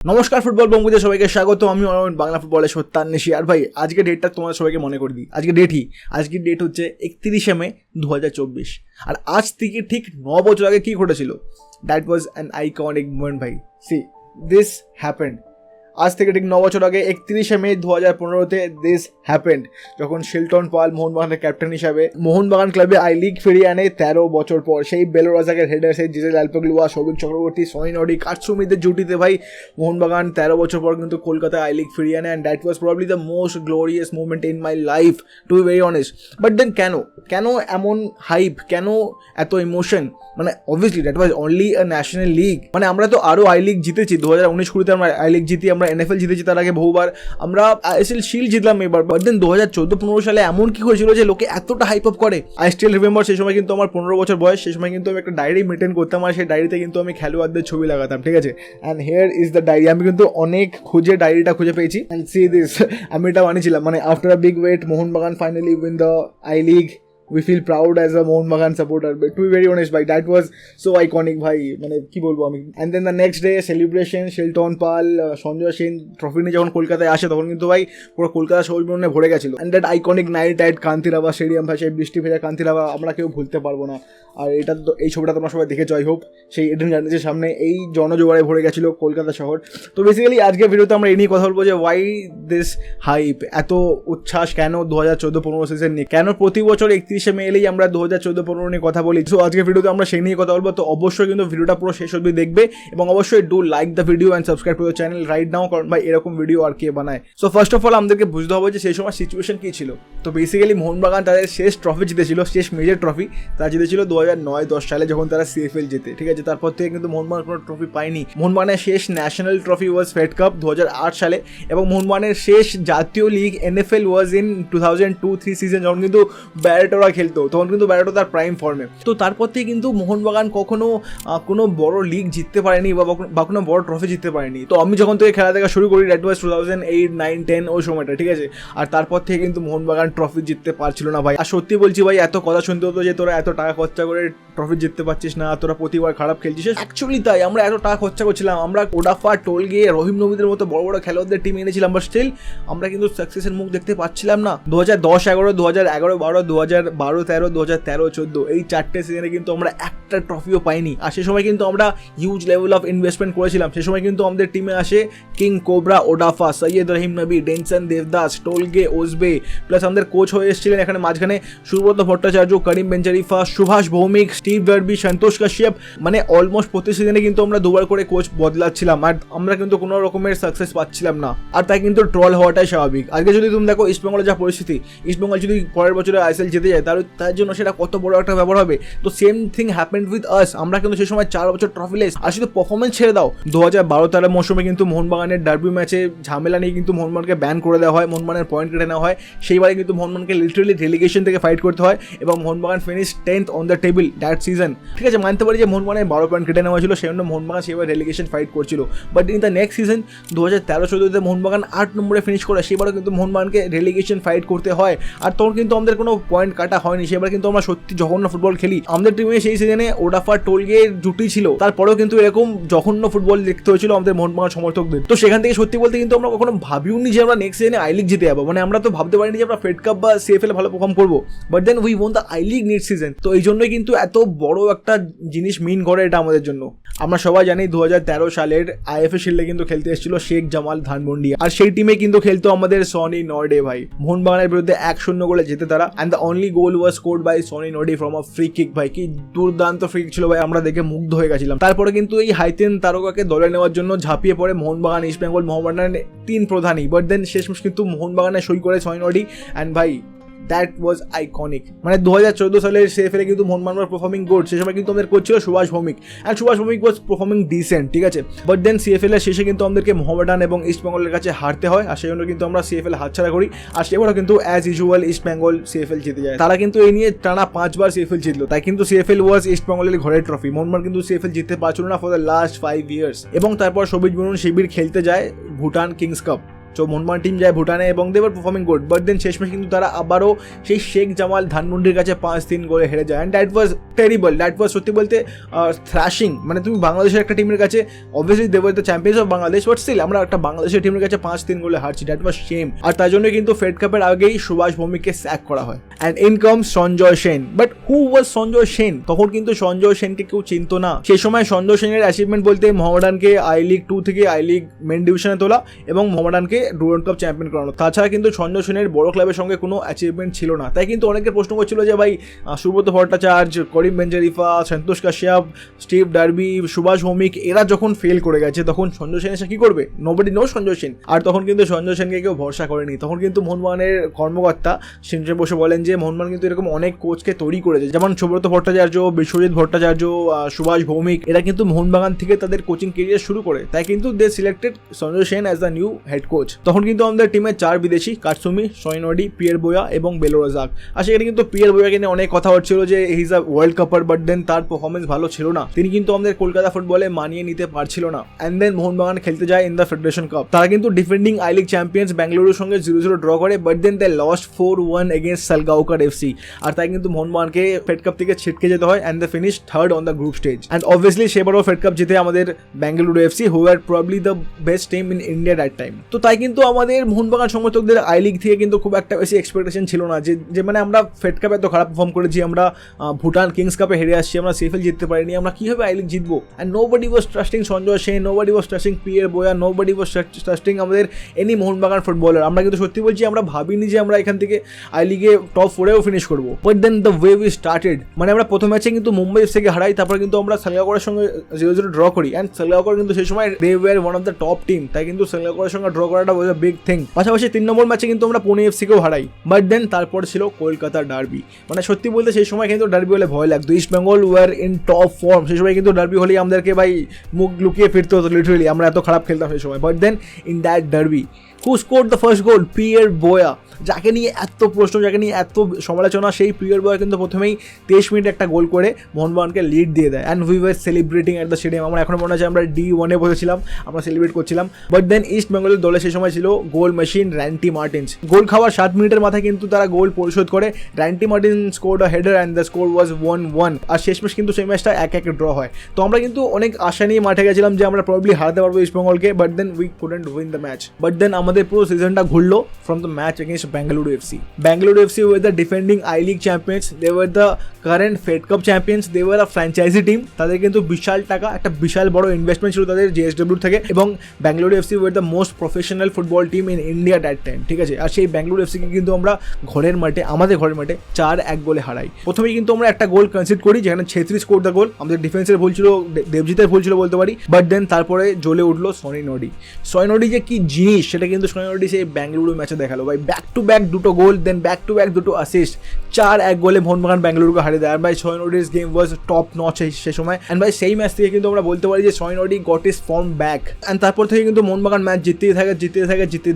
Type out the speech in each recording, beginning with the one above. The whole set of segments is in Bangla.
নমস্কার ফুটবল বন্ধুদের সবাইকে স্বাগত। আমি বাংলা ফুটবলের সত্যান্বেষী। আর ভাই আজকে ডেটটা তোমাদের সবাইকে মনে করে দিই। আজকের ডেট হচ্ছে 31শে মে 2024। আর আজ থেকে ঠিক 9 বছর আগে কি ঘটেছিল? That was an iconic moment ভাই। See this happened. আজ থেকে ঠিক 9 বছর আগে 31শে মে 2015-তে দিস হ্যাপেন্ড, যখন শিলটন পাল মোহনবাগানের ক্যাপ্টেন হিসাবে মোহনবাগান ক্লাবে আই লিগ ফিরিয়ে আনে 13 বছর পর। সেই বেলোরাজাকের হেডার, সেই জিজেল অ্যালপেগলুয়া, সৌভিক চক্রবর্তী, সনি নডি, কাটসুমিদের জুটিতে ভাই মোহনবাগান 13 বছর পর কিন্তু কলকাতায় আই লিগ ফিরিয়ে আনে। And that was probably the most glorious movement in my life, to be very honest. But then কেন এমন হাইপ, কেন এত ইমোশন? মানে obviously that was only a national league. মানে আমরা তো আরও আই লিগ জিতেছি। 2019-20 আমরা আই লিগ জিতি, আমরা NFL জিতেছি তার আগে বহুবার, আমরা ISL শিল্ড জিতলাম এবার। বাট দেন 2014-15 সালে এমন কি হয়েছিল যে লোকে এতটা হাইপ আপ করে? আই স্টিল রিমেম্বার, সেই সময় কিন্তু আমার 15 বছর বয়স। সেই সময় কিন্তু আমি একটা ডায়েরি মেনটেন করতাম, আর সেই ডায়েরিতে কিন্তু আমি খেলোয়াড়দের ছবি লাগাতাম, ঠিক আছে? And here is the diary. আমি কিন্তু অনেক ডায়েরিটা খুঁজে পেয়েছি। অ্যান্ড সি দিস, আমি এটা বানিয়েছিলাম, মানে after a big wait Mohun Bagan finally win the I league. We feel proud as a Mohun Bagan supporter. But to be very honest, bhai, that was so iconic, bhai. মানে কি বলবো আমি। And then the next day celebration, Shilton Pal, Sanjoy Sen trophy নিয়ে যখন কলকাতায় আসে, তখন কিন্তু ভাই পুরো কলকাতা শহর মনে ভরে গেছিল। And that iconic night at Kanteerava stadium, ভাই, সেই বৃষ্টি ভেজা কান্তিরাবা আমরা কেউ ভুলতে পারবো না। আর এটা তো, এই ছবিটা তোমরা সবাই দেখেছো আই হোপ। সেই এডেন গার্ডেন্সের সামনে এই জনজোয়ারে ভরে গেছিল কলকাতা শহর। তো বেসিক্যালি আজকের ভিডিওতে আমরা এই নিয়ে কথা বলবো যে ওয়াই দিস হাইপ, এত উচ্ছ্বাস কেন 2014-15 সিজন নিয়ে, কেন প্রতি বছর 31শে মে এলেই আমরা 2014-15 নিয়ে কথা বলি। সো আজকের ভিডিওতে আমরা সেই নিয়ে কথা বলবো। তো অবশ্যই কিন্তু ভিডিওটা পুরো শেষ অবধি দেখবে, এবং অবশ্যই do like the video and subscribe to the channel right now, কারণ ভাই এরকম ভিডিও আর কে বানায়। সো ফার্স্ট অফ অল আমাদেরকে বুঝতে হবে যে সেই সময় সিচুয়েশন কী ছিল। তো বেসিক্যালি মোহনবাগান তাদের শেষ ট্রফি জিতেছিল, শেষ মেজর ট্রফি তারা জিতেছিল 2009-10 সালে, যখন তারা CFL জেতে, ঠিক আছে? তারপর থেকে কিন্তু মোহনবাগান কোনো ট্রফি পায়নি। মোহনবাগানের শেষ ন্যাশনাল ট্রফি ওয়াজ ফেড কাপ 2008 সালে, এবং মোহনবাগানের শেষ জাতীয় league NFL was in 2002-03 season, যখন কিন্তু ব্যারেটোরা খেলতো, তখন কিন্তু ব্যারেটো তার প্রাইম ফর্মে। তো তারপর থেকে কিন্তু মোহনবাগান কখনো কোনো বড় লিগ জিততে পারেনি বা কোনো বড় ট্রফি জিততে পারেনি। তো আমি যখন থেকে খেলা দেখা শুরু করি, দ্যাট ওয়াজ 2008-9-10 ওই সময়টা, ঠিক আছে? আর তারপর থেকে কিন্তু মোহনবাগান ট্রফি জিততে পারছিল না ভাই। আর সত্যি বলছি ভাই, এত কথা শুনতে হতো যে তোরা এত টাকা খরচা করে ট্রফি জিততে পারছিস না, তোরা প্রতিবার খারাপ খেলছিস। অ্যাকচুয়ালি তাই, আমরা এত টাকা খরচা করছিলাম, আমরা ওডাফা, টোলগে, রহিম নবীদের মতো বড় বড় খেলোয়াড়দের টিম এনেছিলাম, বাট স্টিল আমরা কিন্তু সাকসেসের মুখ দেখতে পাচ্ছিলাম না। 2010-11, 2011-12, 2012-13, 2013-14 এই 4টে সিজনে কিন্তু আমরা একটা ট্রফিও পাইনি। আর সে সময় কিন্তু আমরা হিউজ লেভেল অফ ইনভেস্টমেন্ট করেছিলাম। সে সময় কিন্তু আমাদের টিমে আসে কিং কোবরা, ওডাফা, সৈয়দ রহিম নবী, ডেনসন দেবদাস, টোলগে, ওসবে, প্লাস আমাদের কোচ হয়ে এসেছিলেন এখানে মাঝখানে সুব্রত ভট্টাচার্য, করিম বেঞ্জারিফা, সুভাষ ভৌমিক, স্টিভ ডার্বি, সন্তোষ কাশ্যপ। মানে অলমোস্ট প্রতি সিজনে কিন্তু আমরা দুবার করে কোচ বদলাচ্ছিলাম, আর আমরা কিন্তু কোনো রকমের সাকসেস পাচ্ছিলাম না। আর তাই কিন্তু ট্রল হওয়াটাই স্বাভাবিক। আজকে যদি তুমি দেখো ইস্টবেঙ্গলের যা পরিস্থিতি, ইস্টবেঙ্গল যদি পরের বছরে ISL জিতে যায়, তার জন্য সেটা কত বড় একটা ব্যাপার হবে। তো same thing happened with us. আমরা কিন্তু সেই সময় 4 বছর ট্রফিলেস। আর শুধু পারফরমেন্স ছেড়ে দাও, 2012-13 মৌসুমে কিন্তু মোহনবাগানের ডার্বি ম্যাচে ঝামেলা নিয়ে কিন্তু মোহনবাগানকে ব্যান করে দেওয়া হয়, মোহনবাগানের পয়েন্ট কেটে নেওয়া হয়। সেইবারে কিন্তু মোহনবাগানকে লিটারালি রেলিগেশন থেকে ফাইট করতে হয়, এবং Mohun Bagan finish 10th on the table that season, ঠিক আছে? মানতে পারি যে মোহনবাগানের 12 পয়েন্ট কেটে নেওয়া ছিল, সেই জন্য মোহনবাগান সেবার রেলিগেশন ফাইট করছিল। But in the next season 2013-14-তে মোহনবাগান 8 নম্বরে ফিনিশ করে, সেবারও কিন্তু মোহনবাগানকে রেলিগেশন ফাইট করতে হয়। আর তখন কিন্তু আমাদের কোনো পয়েন্ট কাটা হয়নি, সেবার কিন্তু আমরা সত্যি জঘন্য ফুটবল খেলি। আমাদের টিমে সেই সিজনে ওডাফা, টোলগে জুটি ছিল, তারপরেও কিন্তু এরকম জঘন্য ফুটবল দেখতে হয়েছিল আমাদের মোহনবাগান সমর্থকদের। তো সেখান থেকে সত্যি বলতে কিন্তু আমরা কখনো ভাবিওনি যে আমরা নেক্সট সিজনে আই লিগ জিতে যাবো। মানে আমরা তো ভাবতে পারিনি যে আমরা ফেড কাপ বা CFL ভালো পারফর্ম করবো, but then we won the I league next season. তো এই জন্যই কিন্তু এত বড় একটা জিনিস মিন করে এটা আমাদের জন্য। আমরা সবাই জানি 2013 সালের IFA শিল্ডে কিন্তু খেলতে এসেছিল শেখ জামাল ধানমন্ডি, আর সেই টিমে কিন্তু খেলতো আমাদের সনি নর্ডে ভাই। মোহনবাগানের বিরুদ্ধে 1-0 গোলে জিতে তারা, and the only goal was scored by Sony Norde from a free kick. ভাই কি দুর্দান্ত ফ্রি কিক ছিল ভাই, আমরা দেখে মুগ্ধ হয়ে গেছিলাম। তারপরে কিন্তু এই হাইতেন তারকাকে দলে নেওয়ার জন্য ঝাঁপিয়ে পড়ে মোহনবাগান, ইস্টবেঙ্গল, মোহামেডানের 3 প্রধানই। বাট দেন শেষমেশ কিন্তু মোহনবাগানে সই করে সনি নর্ডি, অ্যান্ড ভাই দ্যাট ওয়াজ আইকনিক। মানে 2014 সালের CFL কিন্তু মোহনবাগান পারফর্মিং গুড। সেই সময় কিন্তু আমাদের কোচ ছিল Subhash Bhowmick, and Subhash Bhowmick was performing decent, ঠিক আছে? বাট দেন CFL এর শেষে কিন্তু আমাদেরকে মোহামেডান এবং ইস্টবেঙ্গলের কাছে হারতে হয়, আর সেই জন্য কিন্তু আমরা CFL হাতছাড়া করি। আর সেবারও কিন্তু অ্যাজ ইউজুয়াল ইস্টবেঙ্গল CFL জিতে যায়। তারা কিন্তু এই নিয়ে টানা 5 বার CFL জিতলো, তাই কিন্তু CFL ওয়াজ ইস্টবেঙ্গলের ঘরের ট্রফি। মোহনবাগান কিন্তু CFL জিততে পারছিল না ফর দ্য লাস্ট 5 ইয়ার্স। এবং তারপর সবুজ বরুণ শিবির খেলতে যায় ভুটান কিংস কাপ। তো মোহনবাগান টিম যায় ভুটানে এবং they were performing good, but then শেষমেশ কিন্তু তারা আবারও সেই শেখ জামাল ধানমন্ডির কাছে 5-3 গোলে হেরে যায়। And that was terrible, that was সত্যি বলতে থ্র্যাশিং। মানে তুমি বাংলাদেশের একটা টিমের কাছে, obviously they were the champions of Bangladesh, but still আমরা একটা বাংলাদেশের টিমের কাছে 5-3 গোলে হারছি, দ্যাট ওয়াজ শেম। আর তার জন্য কিন্তু ফেড কাপের আগেই সুভাষ ভৌমিককে স্যাক করা হয়। And in comes Sanjoy Sen, but who was Sanjoy Sen? তখন কিন্তু সঞ্জয় সেনকে কেউ চিনতো না। সেই সময় সঞ্জয় সেনের অ্যাচিভমেন্ট বলতে মোহামেডানকে আই লিগ 2 থেকে আই লিগ মেন ডিভিশনে তোলা এবং মোহামেডানকে ডুরান্ড কাপ চ্যাম্পিয়ন করানো। তাছাড়া কিন্তু সঞ্জয় সেনের বড় ক্লাবের সঙ্গে কোনো অ্যাচিভমেন্ট ছিল না। তাই কিন্তু অনেকের প্রশ্ন করছিল যে ভাই সুব্রত ভট্টাচার্য, করিম বেঞ্জারিফা, সন্তোষ কাশ্যপ, স্টিভ ডার্বি, সুভাষ ভৌমিক এরা যখন ফেল করে গেছে তখন সঞ্জয় সেন এসে কি করবে? Nobody know Sanjoy Sen. আর তখন কিন্তু সঞ্জয় সেনকে কেউ ভরসা করেনি। তখন কিন্তু মোহনবাগানের কর্মকর্তা সিনচে বসে বলেন যে মোহনবাগান কিন্তু এরকম অনেক কোচকে তৈরি করেছে, যেমন সুব্রত ভট্টাচার্য, বিশ্বজিৎ ভট্টাচার্য, সুভাষ ভৌমিক, এরা কিন্তু মোহনবাগান থেকে তাদের কোচিং কেরিয়ার শুরু করে। তাই কিন্তু they selected Sanjoy Sen as the new head coach. তখন কিন্তু আমাদের টিমে 4 বিদেশি, কাটসুমি, সয়নডি, পিয়ার বোয়া এবং বেলোরাজাক। আর সেখানে কিন্তু পিয়ার বোয়াকে নিয়ে অনেক কথা হচ্ছিল যে he is a world cupper, but then তার পারফরমেন্স ভালো ছিল না, তিনি কিন্তু আমাদের কলকাতা ফুটবলে মানিয়ে নিতে পারছিল না। অ্যান্ড দেন মোহনবাগান খেলতে যায় ইন দ্য ফেডারেশন কাপ। তারা কিন্তু ডিফেন্ডিং আই লিগ চ্যাম্পিয়ন্স বেঙ্গালুরুর সঙ্গে 0-0 ড্র করে, but then they lost 4-1 against Salgaocar FC. আর তাই কিন্তু মোহনবাগানকে ফেড কাপ থেকে ছিটকে যেতে হয় and they finish third on the group stage. And obviously সেবারও ফেড কাপ জিতে আমাদের Bengaluru FC, who are probably the best team in India that time. তো তাই কিন্তু আমাদের মোহনবাগান সমর্থকদের আই লিগ থেকে কিন্তু খুব একটা বেশি এক্সপেকটেশন ছিল না যে মানে আমরা ফেড কাপে এত খারাপ পারফর্ম করেছি, আমরা ভুটান কিংস কাপে হেরে আসছি, আমরা সিএফএল জিততে পারিনি, আমরা কীভাবে আই লিগ জিতবো? And nobody was trusting Sanjoy Sen, nobody was trusting Pierre Boya, nobody was trusting আমাদের এনি মোহনবাগান ফুটবলার। আমরা কিন্তু সত্যি বলছি আমরা ভাবিনি যে আমরা এখান থেকে আই লিগে টপ 4-এও ফিনিশ করবো। But then the way we started, মানে আমরা প্রথম ম্যাচে কিন্তু মুম্বাই এফসিকে হারাই, তারপর কিন্তু আমরা সালগাওকরের সঙ্গে 0-0 ড্র করি। অ্যান্ড সালগাওকর কিন্তু সেই সময় they were one of the top team, তাই কিন্তু সালগাওকরের সঙ্গে ড্র করাটা ওয়াজ আ বিগ থিং। পাশাপাশি 3 নম্বর ম্যাচে কিন্তু আমরা পুনে এফসিকেও হারাই। বাট দেন তারপর ছিল কলকাতা ডার্বি। মানে সত্যি বলতে সেই সময় কিন্তু ডার্বি হলে ভয় লাগতো। East Bengal were in top form, সেই সময় কিন্তু ডার্বি হলেই আমাদেরকে ভাই মুখ লুকিয়ে ফিরতে হতো লিটারেলি, আমরা এত খারাপ খেলতাম সেই সময়। But then in that derby who scored the first goal? Pierre Boya. যাকে নিয়ে এত প্রশ্ন, যাকে নিয়ে এত সমালোচনা, সেই পিয়ার বোয়া কিন্তু প্রথমেই 23 মিনিট একটা গোল করে মোহনবাগানকে লিড দিয়ে দেয়। And we were celebrating at the stadium. আমরা এখন মনে আছে আমরা D1-এ বসেছিলাম, আমরা সেলিব্রেট করছিলাম। বাট দেন ইস্ট বেঙ্গলের দলে সেই সময় ছিল গোল মেশিন র্যান্টি মার্টিন্স। গোল খাওয়ার 7 মিনিটের মাথায় কিন্তু তারা গোল পরিশোধ করে। Ranti Martins scored a header and the score was 1-1। আর শেষমেশ কিন্তু সেই ম্যাচটা 1-1 ড্র হয়। তো আমরা কিন্তু অনেক আশা নিয়ে মাঠে গেছিলাম যে আমরা প্রবাবলি হারাতে পারবো ইস্ট বেঙ্গলকে, but then we couldn't win the match. But then আমাদের পুরো সিজনটা ঘুরলো from the match against Bengaluru FC. Bengaluru FC were the defending I-League champions. They were the current Fed Cup champions. They were a franchisee team. তাদের কিন্তু বিশাল টাকা, একটা বিশাল বড় ইনভেস্টমেন্ট ছিল তাদের JSW থেকে, এবং Bengaluru FC were the most professional football team in India that time, ঠিক আছে। আর সেই বেঙ্গালুরু এফসিকে কিন্তু আমরা ঘরের মাঠে, আমাদের ঘরের মাঠে 4-1 গোলে হারাই। প্রথমেই কিন্তু আমরা একটা গোল কনসিড করি, যেখানে ছেত্রী স্কোর দ্য গোল। আমাদের ডিফেন্সের ভুল ছিল, দেবজিতের ভুল ছিল বলতে পারি। বাট দেন তারপরে জ্বলে উঠলো সয়নডি যে কি জিনিস সেটা কিন্তু সয়নডি সেই বেঙ্গালুরু ম্যাচে দেখালো ভাই। ব্যাক টু ব্যাক দুটো গোল, দেন ব্যাক টু ব্যাক দুটো অ্যাসিস্ট, 4-1 গোলে মোহনবাগান বেঙ্গালুরুকে হারিয়ে দেয়। আর ভাই সয়নডির গেম ওয়াজ টপ নচ সেই সময়। অ্যান্ড ভাই সেই ম্যাচ থেকে কিন্তু আমরা বলতে পারি যে সয়নডি got his form back. And তারপর থেকে কিন্তু মোহনবাগান ম্যাচ জিততেই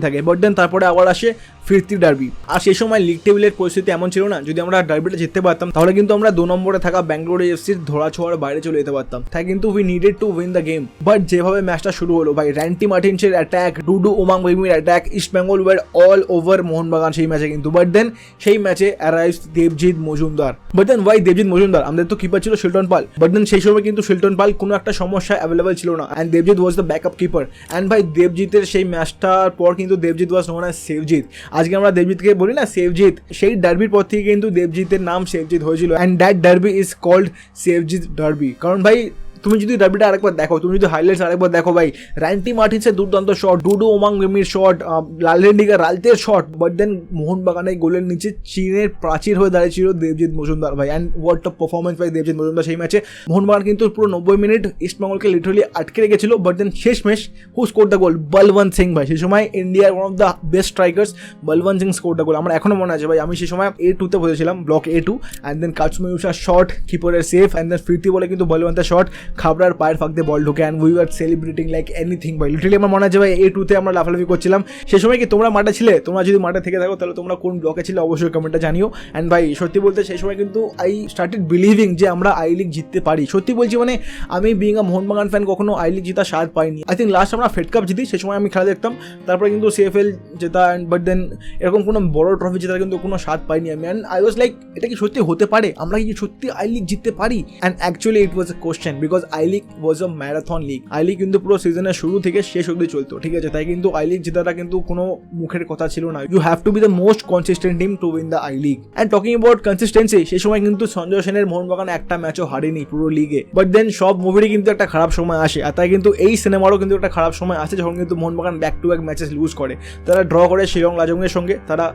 থাকে। বাট দেন তারপরে আবার আসে ফিরতি ডার্বি। আর সেই সময় লিগ টেবিলের পরিস্থিতি এমন ছিল না, যদি আমরা ডার্বিটা জিততে পারতাম তাহলে কিন্তু আমরা 2 নম্বরে থাকা বেঙ্গালুরু এফসির ধরা ছোঁয়ার বাইরে চলে যেতে পারতাম। তাই কিন্তু we needed to win the game. But যেভাবে ম্যাচটা শুরু হলো ভাই, র্যান্টি মার্টিন্সের অ্যাটাক, ডুডু ওমাং ভেমির attack, East Bengal were all over Mohun Bagan সেই ম্যাচে কিন্তু। বাট দেন সেই ম্যাচে arrives Debjit Majumdar. But then why Debjit Majumdar? আমাদের তো কিপার ছিল শিল্টন পাল। বাট দেন সেই সময় কিন্তু শিল্টন পাল কোনো একটা সমস্যা অ্যাভেলেবল ছিল না, and Debjit was the backup keeper. And ভাই দেবজিতের সেই ম্যাচটার পর কিন্তু দেবজিৎ ওয়াজ নোন অ্যাজ সেভজিৎ। আজকে আমরা দেবজিৎকে বলি না সেভজিৎ, সেই ডার্বির পর থেকে কিন্তু দেবজিতের নাম সেভজিৎ হয়েছিল। And that derby is called Savejit derby. কারণ ভাই তুমি যদি ডার্বিটা আরেকবার দেখো, তুমি যদি হাইলাইটস আরেকবার দেখো ভাই, র্যান্টি মার্টিন্সের দুর্দান্ত শট, ডুডু ওমাং ভেমির শট, লালরেন্ডিগা রালতের শট। বাট দেন মোহনবাগানের গোলের নিচে চীনের প্রাচীর হয়ে দাঁড়িয়েছিল দেবজিৎ মজুমদার ভাই। And what a performance by Debjit Majumdar সেই ম্যাচে। মোহনবাগান কিন্তু পুরো 90 মিনিট ইস্টবেঙ্গলকে লিটারালি আটকে রেখেছিল। বাট দেন শেষমেশ who score the goal? Balwant Singh ভাই। সেই সময় ইন্ডিয়ার one of the best strikers Balwant Singh score the goal. আমার এখনো মনে আছে ভাই, আমি সেই সময় A2 তে বসেছিলাম, block A2। And then Katsumi উষার শট, কিপারের সেফ, অ্যান্ড দেন ফিরতি বলে কিন্তু বলবন্তের শট, খাবড়ার পায়ের ফাঁক দিয়ে বল ঢুকে and we are celebrating like anything ভাই। লিটারালি আমার মনে আছে ভাই A2-তে আমরা লাফালাফি করছিলাম। সে সময় কি তোমরা মাঠে ছিলে? তোমরা যদি মাঠে থেকে থাকো তাহলে তোমরা কোন ব্লকে ছিলে অবশ্যই কমেন্টে জানিও। অ্যান্ড ভাই সত্যি বলতে সেই সময় কিন্তু আই স্টার্টেড বিলিভিং যে আমরা আই লিগ জিততে পারি। সত্যি বলছি, মানে আমি বিং আ মোহনবাগান ফ্যান কখনো আই লিগ জিতার স্বাদ পাইনি। আই থিঙ্ক লাস্ট আমরা ফেড কাপ জিতি, সেই সময় আমি খেলা দেখতাম, তারপরে কিন্তু CFL জেতা অ্যান্ড বাট দেন এরকম কোনো বড় ট্রফি জেতার কিন্তু কোনো স্বাদ পাইনি আমি। অ্যান্ড আই ওয়াজ লাইক এটা কি সত্যি হতে পারে? আমরা কি সত্যি আই লিগ জিততে পারি? And actually it was A question because I league was a marathon league. I league কিন্তু পুরো সিজনের শুরু থেকে শেষ অবধি চলতো, ঠিক আছে? তাই কিন্তু আই লিগ জেতাটা কিন্তু কোনো মুখের কথা ছিল না। You have to be the most consistent team to win the I league. And talking about consistency, সেই সময় কিন্তু সঞ্জয় সেনের মোহনবাগান একটা ম্যাচও হারেনি পুরো লিগে। বাট দেন সব মুভিরই কিন্তু একটা খারাপ সময় আসে, আর তাই কিন্তু এই সিনেমারও কিন্তু একটা খারাপ সময় আসে যখন কিন্তু Mohun Bagan back to back matches lose করে। তারা ড্র করে শিলং লাজংয়ের সঙ্গে, তারা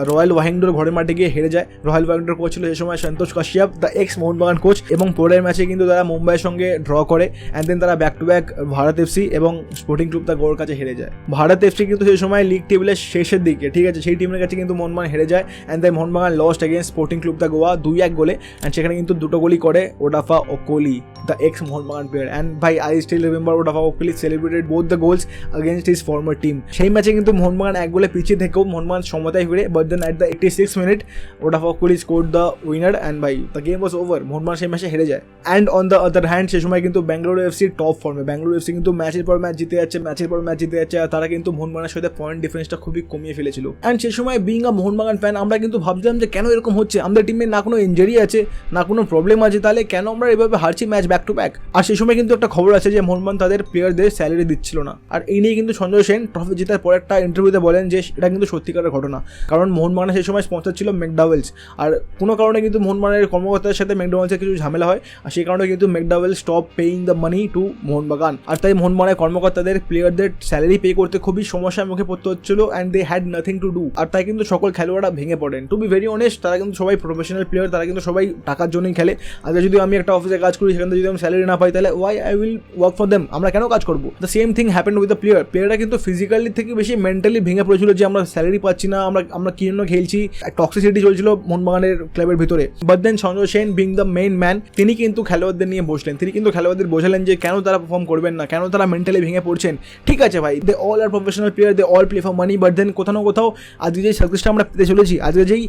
রয়্যাল ওয়াহিংডোর ঘরের মাঠে গিয়ে হেরে যায়। রয়্যাল ওয়াহিংডোর কোচ ছিল সেই সময় Santosh Kashyap, the ex Mohun Bagan coach, এবং পরের ম্যাচে কিন্তু তারা মুম্বাইয়ের সঙ্গে ড্র করে অ্যান্ড দেন তারা back to back Bharat FC এবং স্পোর্টিং ক্লাব দ্য গোর কাছে হেরে যায়। ভারত FC কিন্তু সেই সময় লিগ টেবিলের শেষের দিকে, ঠিক আছে, সেই টিমের কাছে কিন্তু মোহনবাগান হেরে যায় and then Mohun Bagan lost against Sporting Club the Goa 2-1 গোলে। অ্যান্ড সেখানে কিন্তু দুটো গোলই করে Odafa Okolie, the ex-Mohun player, and by I still remember Odafa Okoli celebrated both the goals against his former team. সেই ম্যাচে কিন্তু মোহনবাগান এক গোলে পিছিয়ে থেকেও মোহনবাগান সমতায় ফিরে, but then at the 86th minute Odafa Okoli scored the winner and by the game was over. Mohun Bagan সেই ম্যাচে হেরে যায়। and on the other hand সেই সময় কিন্তু বেঙ্গালুরু FC টপ ফর্মে, বেঙ্গালুরু FC কিন্তু ম্যাচের পর ম্যাচ জিতে যাচ্ছে, ম্যাচের পর ম্যাচ জিতে যাচ্ছে, আর তারা কিন্তু মোহনবাগানের সাথে পয়েন্ট ডিফারেন্সটা খুবই কমিয়ে ফেলেছিল। অ্যান্ড সেই সময় বিং আ মোহনবাগান ফ্যান আমরা কিন্তু ভাবছিলাম যে কেন এরকম হচ্ছে, আমাদের টিমে না কোনো ইনজারি আছে না কোনো প্রবলেম আছে, তাহলে কেন আমরা এভাবে হারছি ম্যাচ ব্যাক টু ব্যাক। আর সেই সময় কিন্তু একটা খবর আছে যে মোহনবাগান তাদের প্লেয়ারদের স্যালারি দিচ্ছিল না, আর এই নিয়ে কিন্তু সঞ্জয় সেন ট্রফি জেতার পর একটা ইন্টারভিউতে বলেন যে এটা কিন্তু সত্যিকারের ঘটনা, কারণ মোহনবাগানের সেই সময় স্পন্সর ছিল ম্যাকডাওয়েলস, আর কোনো কারণে কিন্তু মোহনবাগানের কর্মকর্তাদের সাথে ম্যাকডাওয়েলসের কিছু ঝামেলা হয়, আর সেই কারণে কিন্তু McDowell's stop paying the money to Mohun Bagan, আর তাই মোহনবাগানের কর্মকর্তাদের প্লেয়ারদের স্যালারি পে করতে খুবই সমস্যার মুখে পড়তে হচ্ছিল and they had nothing to do, আর তাই কিন্তু সকল খেলোয়াড়রা ভেঙে পড়েন। টু বি ভেরি অনেস্ট, তারা কিন্তু সবাই প্রফেশনাল প্লেয়ার, তারা কিন্তু সবাই টাকার জন্যই খেলে। আজকে যদি আমি একটা অফিসে কাজ করি, সেখান থেকে যদি আমি স্যালারি না পাই, তাহলে why I will work for them, আমরা কেন কাজ করবো? The same thing happen with the প্লেয়াররা কিন্তু ফিজিক্যালি থেকে বেশি মেন্টালি ভেঙে পড়েছিল যে আমরা স্যালারি পাচ্ছি না, আমরা কি জন্য খেলছি, টক্সিসিটি চলছিল মোহনবাগানের ক্লাবের ভিতরে। But then Sanjoy Sen being the main man, তিনি কিন্তু খেলোয়াড়দের নিয়ে বসলেন, তিনি কিন্তু খেলোয়াড়দের বোঝালেন যে কেন তারা পারফর্ম করবেন না, কেন তারা মেন্টালি ভেঙে পড়ছেন। ঠিক আছে ভাই, they all are professional player, they all play for money, but then কোথাও না কোথাও আজকে যেই সাকসেসটা আমরা পেতে চলেছি, আজকে যেই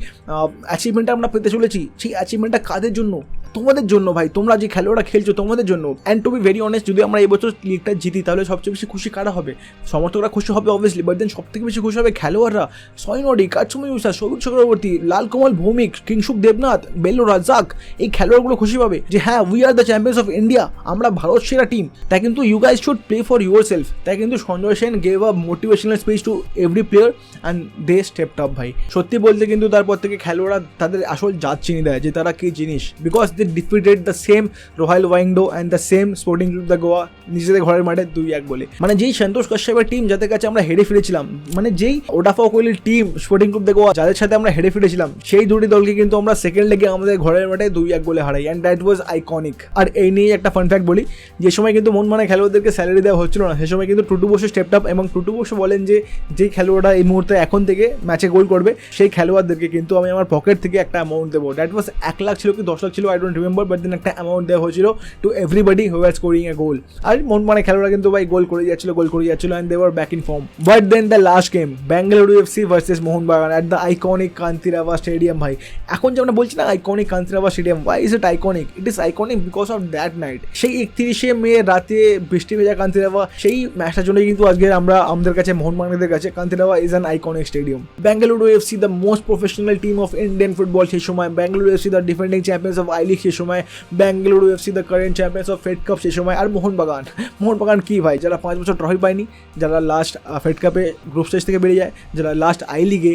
অ্যাচিভমেন্টটা আমরা পেতে চলেছি, সেই অ্যাচিভমেন্টটা কাদের জন্য? তোমাদের জন্য ভাই, তোমরা যে খেলোয়াড়রা খেলছো তোমাদের জন্য। And to be very honest, যদি আমরা এই বছর লিগটা জিতি তাহলে সবচেয়ে বেশি খুশি কারা হবে? সমর্থকরা খুশি হবে অবভিয়াসলি, বাট দেন সব থেকে বেশি খুশি হবে খেলোয়াড়রা। সৈনডি, কাটসুমি উষা, সৌরভ চক্রবর্তী, লালকমল ভৌমিক, কিংশুক দেবনাথ, বেল্লু রাজাক, এই খেলোয়াড়গুলো খুশি পাবে যে হ্যাঁ we are the champions of India, আমরা ভারত সেরা টিম। তাই কিন্তু you guys should play for yourself. তাই কিন্তু Sanjoy Sen gave a motivational speech to every player and they stepped up ভাই। সত্যি বলতে কিন্তু তারপর থেকে খেলোয়াড়রা তাদের আসল জাত চিনি দেয় যে তারা কি জিনিস, because they defeated the same Royal Wahingdoh and the same Sporting Club the Goa নিজেদের ঘরের মাঠে 2-1 বলে। মানে যেই সন্তোষ কাশ্যপের টিম যাদের কাছে আমরা হেরে ফিরেছিলাম, মানে যেই ওডাফা কোহলির team sporting Club the Goa যাদের সাথে আমরা হেরে ফিরেছিলাম, সেই দুটি দলকে কিন্তু আমরা সেকেন্ড লেগে আমাদের ঘরের মাঠে 2-1 গোলে হারাই, অ্যান্ড দ্যাট ওয়াজ আইকনিক। আর এই নিয়ে একটা ফান ফ্যাক্ট বলি, যে সময় কিন্তু মোহনবাগানের খেলোয়াড়দেরকে স্যালারি দেওয়া হচ্ছিল না, সে সময় কিন্তু টুটু বসু স্টেপড আপ, এবং টুটু বসু বলেন যে যেই খেলোয়াড়রা এই মুহূর্তে এখন থেকে ম্যাচে গোল করবে সেই খেলোয়াড়দেরকে কিন্তু আমি আমার পকেট থেকে একটা অ্যামাউন্ট দেবো। দ্যাট ওয়াজ 1 লাখ ছিল কি 10 লাখ ছিল, I don't remember, but then একটা অ্যামাউন্ট দেওয়া হয়েছিল to everybody who was scoring a goal. আর মোহনবাগানের খেলোয়াড়রা কিন্তু ভাই গোল করে যাচ্ছিল and they were back in form. But then the last game, Bengaluru FC versus Mohun Bagan at the iconic Kanteerava stadium. ভাই এখন যে আমরা বলছি না iconic Kanteerava stadium, why is it iconic? It is iconic because of that night. সেই 31শে মে রাতে বৃষ্টি ভেজা কান্তিরাভা, সেই ম্যাচটার জন্য কিন্তু আজকে আমরা আমাদের কাছে মোহনবাগানদের কাছে Kanteerava is an iconic stadium. Bengaluru FC the most professional team of Indian football সেই সময়, Bengaluru FC the defending champions of I League সেই সময়, Bengaluru FC the current champions of Fed Cup সেই সময়। আর মোহনবাগান কি ভাই, যারা 5 বছর ট্রফি পায়নি, যারা লাস্ট ফেড কাপে গ্রুপ স্টেজ থেকে বেরিয়ে যায়, যারা লাস্ট আই লিগে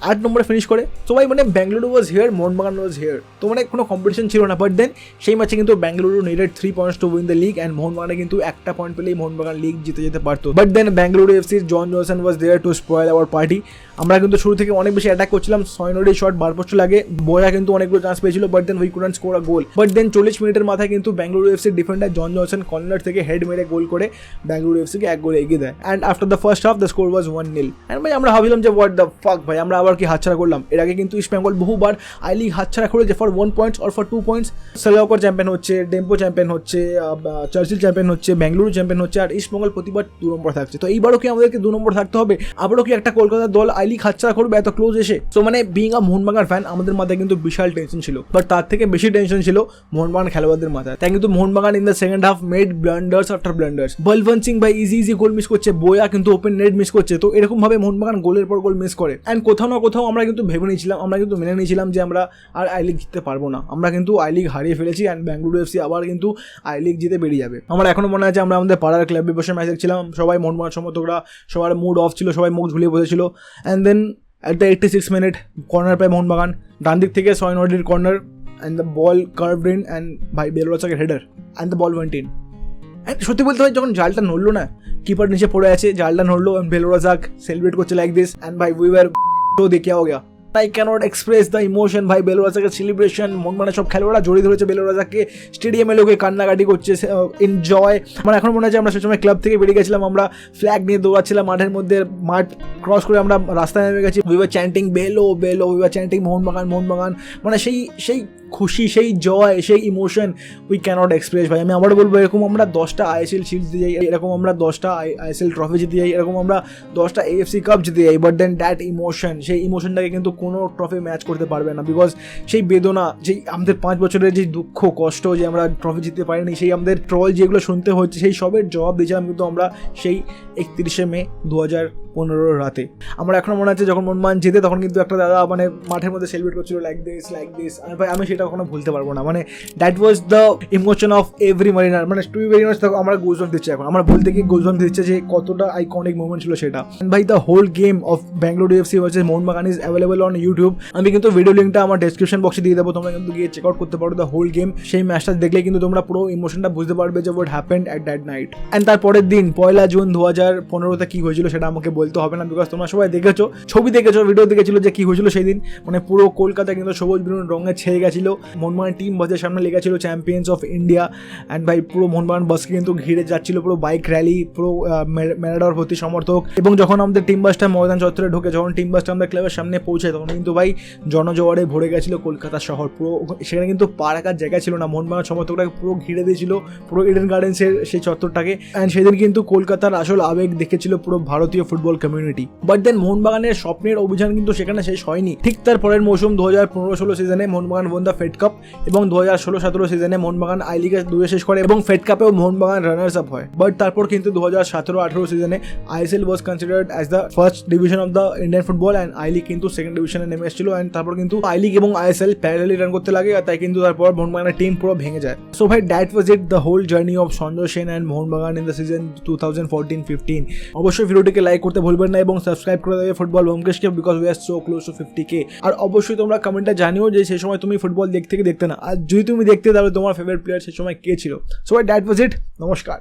8 নম্বরে ফিনিশ করে, সবাই মানে বেঙ্গালুরু ওয়াজ হিয়ার, মোহনবাগান ওয়াজ হিয়ার, তো মানে কোনো কম্পিটিশন ছিল না। বাট দেন সেই ম্যাচে কিন্তু Bengaluru needed 3 points to win the league, and মোহনবাগানে কিন্তু একটা পয়েন্ট পেলেই মোহনবাগান লিগ জিতে যেতে পারতো। বাট দেন বেঙ্গালুরু এফসির John Johnson was there to spoil our party. আমরা কিন্তু শুরু থেকে অনেক বেশি অ্যাটাক করছিলাম, সয়নডি শট বারপোস্ট লাগে, বোয়া কিন্তু অনেকগুলো চান্স পেয়েছিল, but then we couldn't score a goal. But then 40 মিনিটের মাথায় কিন্তু বেঙ্গালুরু এফসির ডিফেন্ডার জন জনসন কর্নার থেকে হেড মেরে গোল করে বেঙ্গালুরু এফসিকে 1 গোলে এগিয়ে দেয়। And after the first half the score was 1-0। অ্যান্ড ভাই আমরা ভাবলাম যে হোয়াট দ্য ফাক ভাই, আমরা আবার আবার কি হাতছাড়া করলাম? এর আগে কিন্তু ইস্ট বেঙ্গল বহুবার আই লিগ হাতছাড়া করেছে for 1 points or for 2 points. Salgaocar champion হচ্ছে, ডেম্পো চ্যাম্পিয়ন হচ্ছে, চার্চিল চ্যাম্পিয়ন হচ্ছে, বেঙ্গালুরু চ্যাম্পিয়ন হচ্ছে, আর ইস্ট বেঙ্গল প্রতিবার 2 নম্বর থাকছে। তো এইবারও কি আমাদেরকে 2 নম্বর থাকতে হবে? আবারও কি একটা কলকাতার দল আই লিগ হাতছাড়া করবে এত ক্লোজ এসে? তো মানে বিং আ মোহনবাগান ফ্যান আমাদের মাথায় কিন্তু বিশাল টেনশন ছিল, বাট তার থেকে বেশি টেনশন ছিল মোহনবাগান খেলোয়াড়দের মাথায়। তাই কিন্তু Mohun Bagan in the second half made blunders after blunders. Balwant Singh ভাই ইজি গোল মিস করছে, বোয়া কিন্তু ওপেন নেট মিস করছে। তো এরকম ভাবে মোহনবাগান গোলের পর গোল মিস করে। অ্যান্ড কোথাও না কোথাও আমরা কিন্তু ভেবে নিয়েছিলাম, আমরা কিন্তু মেনে নিয়েছিলাম যে আমরা আর আই লিগ জিততে পারবো না। আমরা কিন্তু আই লিগ হারিয়ে ফেলেছি অ্যান্ড বেঙ্গালুরু এফসি আবার কিন্তু আই লিগ জিতে বেরিয়ে যাবে। আমার এখনো মনে আছে আমরা আমাদের পাড়ার ক্লাবে বসে ম্যাচ দেখছিলাম, সবাই মোহনবাগান সমর্থকরা সবার মুড অফ ছিল, সবাই মুখ ঝুলিয়ে বসেছিল। And then at the 86 minute corner পায় মোহনবাগান, ডান দিক থেকে 6 নম্বরের corner and the ball curved in and ভাই বেলোরাচাকের header and the ball went in. And সত্যি বলতে হয় যখন জালটা নড়লো না, কিপার নিচে পড়ে আছে, জালটা নড়লো অ্যান্ড বেলোরাচাক সেলিব্রেট করছে লাইক দিস অ্যান্ড ভাই উই ওয়ার তো দেখে হয়ে Gaya. I cannot express the emotion ভাই। বেলোরাচাকের সেলিব্রেশন, মোহনবাগানের সব খেলোয়াড়রা জড়িয়ে ধরেছে বেলোরাচাককে, স্টেডিয়ামে লোকে কান্নাকাটি করছে, এনজয়। আমার এখন মনে আছে আমরা সেই সময় ক্লাব থেকে বেরিয়ে গেছিলাম, আমরা ফ্ল্যাগ নিয়ে দৌড়াচ্ছিলাম মাঠের মধ্যে, মাঠ ক্রস করে আমরা রাস্তায় নেমে গেছি। উই ওয়ার চ্যান্টিং বেলো বেলো, we were chanting Mohun Bagan Mohun Bagan. মানে সেই খুশি, সেই জয়, সেই ইমোশন উই ক্যানট এক্সপ্রেস ভাই। আমি আবার বলবো, এরকম আমরা 10টা আইএসএল শিল্ড জিতে যাই, এরকম আমরা 10টা আইএসএল ট্রফি জিতে যাই, এরকম আমরা 10টা এএফসি কাপ জিতে যাই, বাট দেন দ্যাট ইমোশন, সেই ইমোশনটাকে কিন্তু কোনো ট্রফি ম্যাচ করতে পারবে না। বিকজ সেই বেদনা, যেই আমাদের 5 বছরের যে দুঃখ কষ্ট যে আমরা ট্রফি জিততে পারিনি, সেই আমাদের ট্রল যেগুলো শুনতে হচ্ছে, সেই সবের জবাব দিয়েছিলাম কিন্তু আমরা সেই 31শে মে 2015 রাতে। আমার এখনো মনে আছে যখন মোহনবাগান জিতে, তখন কিন্তু একটা দাদা মানে মাঠের মধ্যে সেলিব্রেট করছিল লাইক দিস। আর ভাই আমি সেটা কখনো ভুলতে পারবো না। মানে that was the emotion of every mariner. মানে টু বি ভেরি মাচ আমার গোজবাম্প দিচ্ছে এখন, আমার বলতে গিয়ে গোজবাম্প দিচ্ছে যে কতটা আইকনিক মোমেন্ট ছিল সেটা। ভাই the whole game of Bengaluru FC versus Mohun Bagan is available on YouTube. আমি কিন্তু ভিডিও লিঙ্কটা আমার ডেসক্রিপশন বক্সে দিয়ে দেবো, তোমরা কিন্তু গিয়ে চেক আউট করতে পারো দ্য হোল গেম। সেই ম্যাচটা দেখলে কিন্তু তোমরা পুরো ইমোশনটা বুঝতে পারবে যে what happened at that night. And তারপরের দিন 1 জুন 2015 কি হয়েছিল সেটা আমাকে বলতে হবে না, বিকজ তোমরা সবাই দেখেছো, ছবি দেখেছো, ভিডিও দেখেছিল যে কি হয়েছিল সেই দিন। মানে পুরো কলকাতা কিন্তু সবুজ বেলুন রঙে ছেয়ে গেছিলো। মোহনবাগান টিম বাসের সামনে লেগেছিল চ্যাম্পিয়ন্স অফ ইন্ডিয়া। অ্যান্ড ভাই পুরো মোহনবাগান বাসকে কিন্তু ঘিরে যাচ্ছিল পুরো বাইক র্যালি, পুরো ম্যারাডোর ভর্তি সমর্থক। এবং যখন আমাদের টিম বাসটা ময়দান চত্বরে ঢোকে, যখন টিম বাসটা আমাদের ক্লাবের সামনে পৌঁছায়, তখন কিন্তু ভাই জনজোয়ারে ভরে গেছিল কলকাতা শহর। পুরো সেখানে কিন্তু পা রাখার জায়গা ছিল না, মোহনবাগান সমর্থকটাকে পুরো ঘিরে দিয়েছিল পুরো ইডেন গার্ডেন্সের সেই চত্বরটাকে। অ্যান্ড সেদিন কিন্তু কলকাতার আসল আবেগ দেখেছিল পুরো ভারতীয় ফুটবল কমিউনিটি। বাট দেন মোহনবাগানের স্বপ্নের অভিযান কিন্তু সেখানে শেষ হয়নি। ঠিক তার পরের মৌসুম 2015-16 সিজনে Mohun Bagan one the Fed Cup, এবং 2016-17 সিজনে মোহনবাগান আই লিগে 2 শেষ করে এবং ফেড কাপেও মোহনবাগান রানার্স আপ হয়। বাট তারপর কিন্তু 2017-18 সিজনে ISL was considered as the first division of the Indian football and I league কিন্তু সেকেন্ড ডিভিশনে নেমে এসেছিল। অ্যান্ড তারপর কিন্তু আই লিগ এবং আইএসএল প্যারালালি রান করতে লাগে, আর তাই কিন্তু তারপর মোহনবাগানের টিম পুরো ভেঙে যায়। সো ভাই that was it, the whole journey of Sanjoy Sen and Mohun Bagan in the season 2014-15। অবশ্যই ভিডিওটিকে লাইক করতে ভুলবেন না এবং সাবস্ক্রাইব করে দেবে ফুটবল ব্যোমকেশকে, because we are so close to 50K। আর অবশ্যই তোমরা কমেন্টে জানিও যে সেই সময় তুমি ফুটবল দেখতে না, আর যদি তুমি দেখতে তাহলে তোমার ফেভারিট প্লেয়ার সেই সময় কে ছিল। সো দ্যাট ওয়াজ ইট, নমস্কার।